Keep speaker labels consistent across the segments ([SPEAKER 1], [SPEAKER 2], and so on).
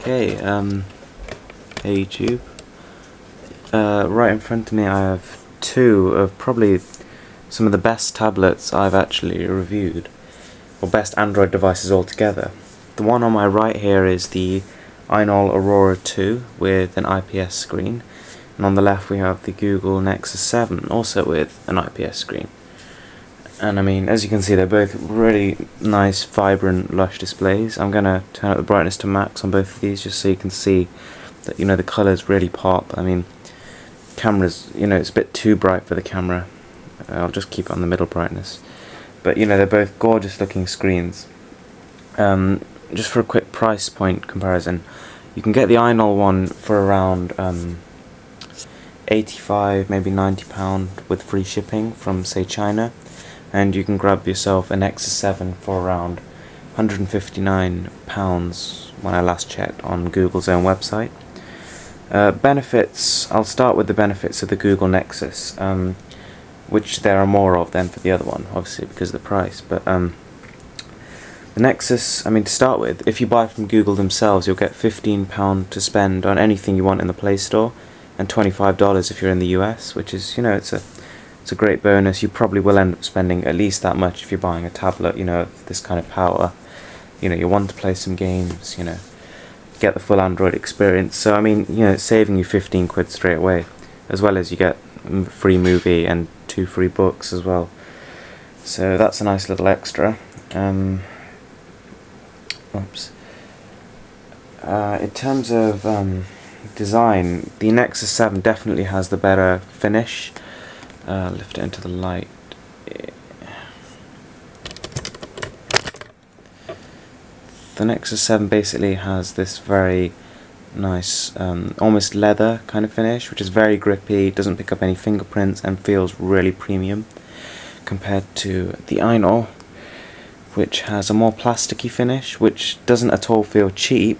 [SPEAKER 1] Okay, hey YouTube. Right in front of me I have two of probably some of the best tablets I've actually reviewed, or best Android devices altogether. The one on my right here is the ainol Aurora 2 with an IPS screen, and on the left we have the Google Nexus 7 also with an IPS screen. And I mean, as you can see, they're both really nice, vibrant, lush displays. I'm gonna turn up the brightness to max on both of these just so you can see that, the colours really pop. I mean, cameras, it's a bit too bright for the camera. I'll just keep it on the middle brightness. But they're both gorgeous looking screens. Just for a quick price point comparison, you can get the ainol one for around 85, maybe £90 with free shipping from, say, China. And you can grab yourself a Nexus 7 for around £159 when I last checked on Google's own website. Benefits, I'll start with the benefits of the Google Nexus, which there are more of than for the other one, obviously because of the price. But the Nexus, to start with, if you buy from Google themselves, you'll get £15 to spend on anything you want in the Play Store, and $25 if you're in the US, which is, it's a great bonus. You probably will end up spending at least that much if you're buying a tablet, of this kind of power. You want to play some games, get the full Android experience. So it's saving you 15 quid straight away, as well as you get a free movie and 2 free books as well. So that's a nice little extra. Oops. In terms of design, the Nexus 7 definitely has the better finish. Lift it into the light. The Nexus 7 basically has this very nice, almost leather kind of finish, which is very grippy, doesn't pick up any fingerprints, and feels really premium, compared to the ainol, which has a more plasticky finish, which doesn't at all feel cheap,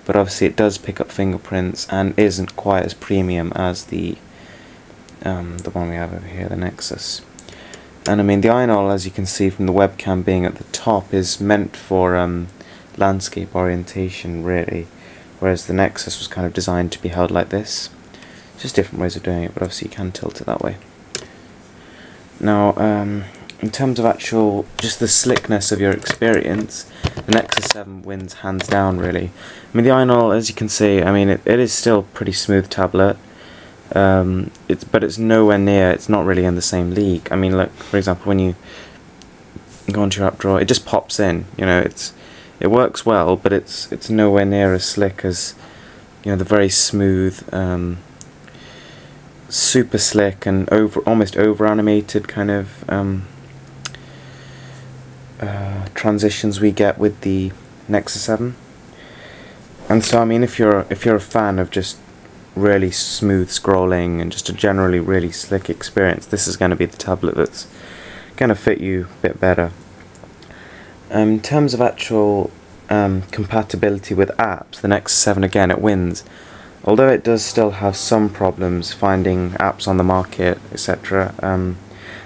[SPEAKER 1] but obviously it does pick up fingerprints and isn't quite as premium as the one we have over here, the Nexus. And the ainol, as you can see from the webcam being at the top, is meant for landscape orientation really, whereas the Nexus was kind of designed to be held like this. Just different ways of doing it, but obviously you can tilt it that way. Now, in terms of actual, just the slickness of your experience, the Nexus 7 wins hands down really. The ainol, as you can see, it is still a pretty smooth tablet. But it's nowhere near, it's not really in the same league. Look, for example, when you go onto your app drawer, it just pops in, it works well, but it's nowhere near as slick as, the very smooth, super slick and almost over animated kind of transitions we get with the Nexus 7. And so if you're a fan of just really smooth scrolling and just a generally really slick experience, this is going to be the tablet that's going to fit you a bit better. In terms of actual compatibility with apps, the Nexus 7 again, it wins, although it does still have some problems finding apps on the market, etc.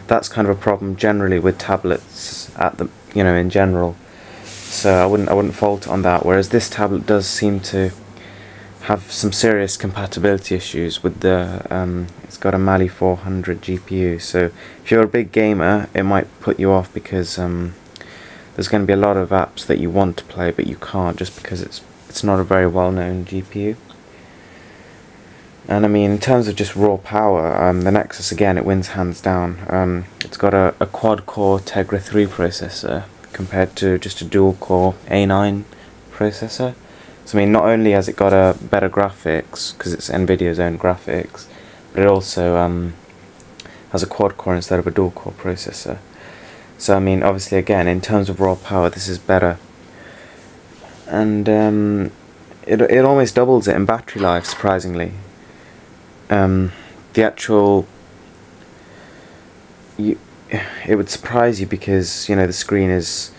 [SPEAKER 1] That's kind of a problem generally with tablets at the in general, so I wouldn't fault on that, whereas this tablet does seem to have some serious compatibility issues with the it's got a Mali 400 GPU, so if you're a big gamer it might put you off because there's going to be a lot of apps that you want to play but you can't just because it's not a very well known GPU. And in terms of just raw power, the Nexus again, it wins hands down. It's got a quad core Tegra 3 processor compared to just a dual core A9 processor. So not only has it got a better graphics, because it's Nvidia's own graphics, but it also has a quad core instead of a dual core processor. So obviously again, in terms of raw power, this is better. And it almost doubles it in battery life, surprisingly. The actual, it would surprise you because the screen is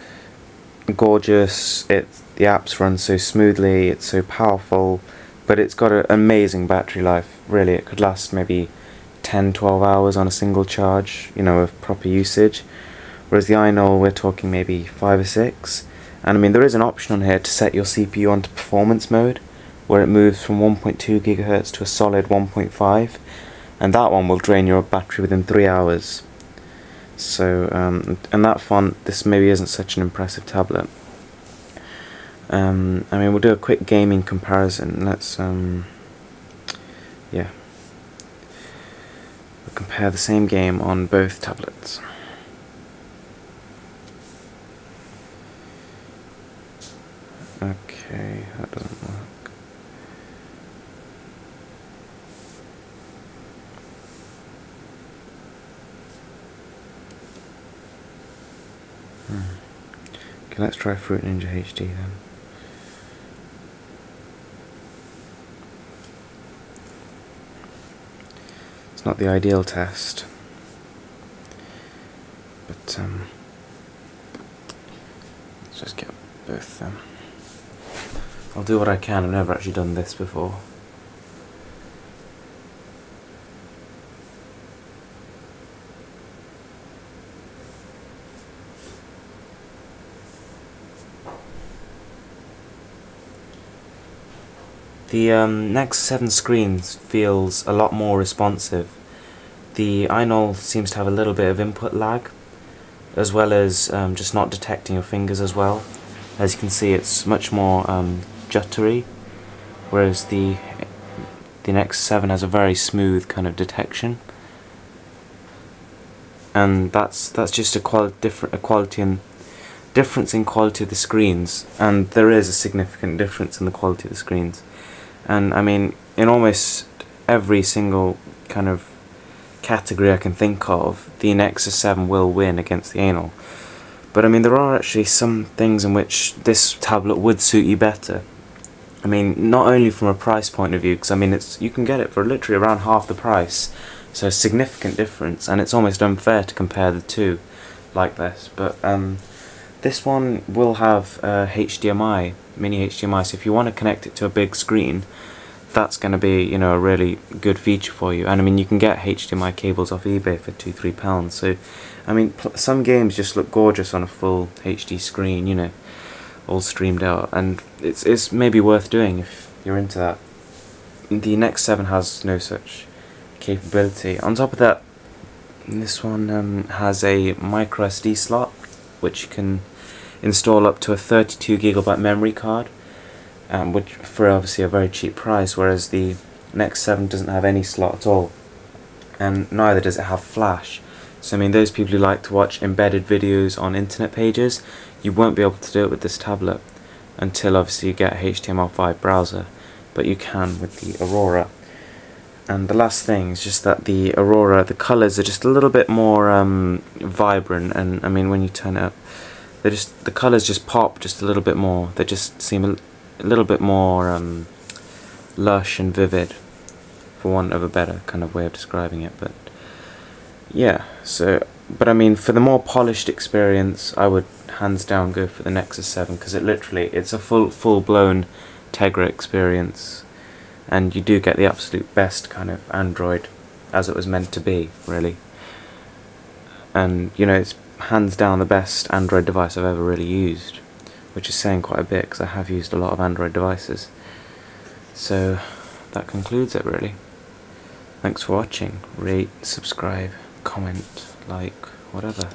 [SPEAKER 1] gorgeous, the apps run so smoothly, it's so powerful, but it's got an amazing battery life, really. It could last maybe 10-12 hours on a single charge, with proper usage, whereas the ainol, we're talking maybe 5 or 6. And there is an option on here to set your CPU onto performance mode, where it moves from 1.2 gigahertz to a solid 1.5, and that one will drain your battery within 3 hours. So, and that font, this maybe isn't such an impressive tablet. I mean, we'll do a quick gaming comparison. Let's, yeah, we'll compare the same game on both tablets. Okay, that doesn't work. Okay, let's try Fruit Ninja HD then. It's not the ideal test, but let's just get both them. I'll do what I can. I've never actually done this before. The Nexus 7 screens feels a lot more responsive. The ainol seems to have a little bit of input lag, as well as just not detecting your fingers as well. As you can see, it's much more juttery, whereas the Nexus 7 has a very smooth kind of detection. And that's just a difference in quality of the screens, and there is a significant difference in the quality of the screens. And I mean, in almost every single kind of category I can think of, the Nexus 7 will win against the ainol. But I mean, there are actually some things in which this tablet would suit you better. I mean, not only from a price point of view, because I mean, you can get it for literally around half the price, so a significant difference, and it's almost unfair to compare the two like this. But this one will have HDMI, mini HDMI, so if you want to connect it to a big screen, that's going to be, you know, a really good feature for you. And I mean, you can get HDMI cables off eBay for £2–3. So I mean, some games just look gorgeous on a full HD screen, you know, all streamed out, and it's maybe worth doing if you're into that. The Nexus 7 has no such capability. On top of that, this one has a micro SD slot, which you can install up to a 32GB memory card, which for obviously a very cheap price, whereas the Nexus 7 doesn't have any slot at all, and neither does it have flash. So I mean, those people who like to watch embedded videos on internet pages, you won't be able to do it with this tablet until obviously you get a HTML5 browser, but you can with the Aurora. And the last thing is just that the Aurora, the colours are just a little bit more vibrant, and I mean, when you turn it up, the colours just pop just a little bit more. They just seem a little bit more lush and vivid, for want of a better kind of way of describing it. But yeah, so, but I mean, for the more polished experience, I would hands down go for the Nexus 7, because it's a full-blown Tegra experience, and you do get the absolute best kind of Android as it was meant to be, really. And you know, it's hands down the best Android device I've ever really used, which is saying quite a bit, because I have used a lot of Android devices. So that concludes it, really. Thanks for watching. Rate, subscribe, comment, like, whatever.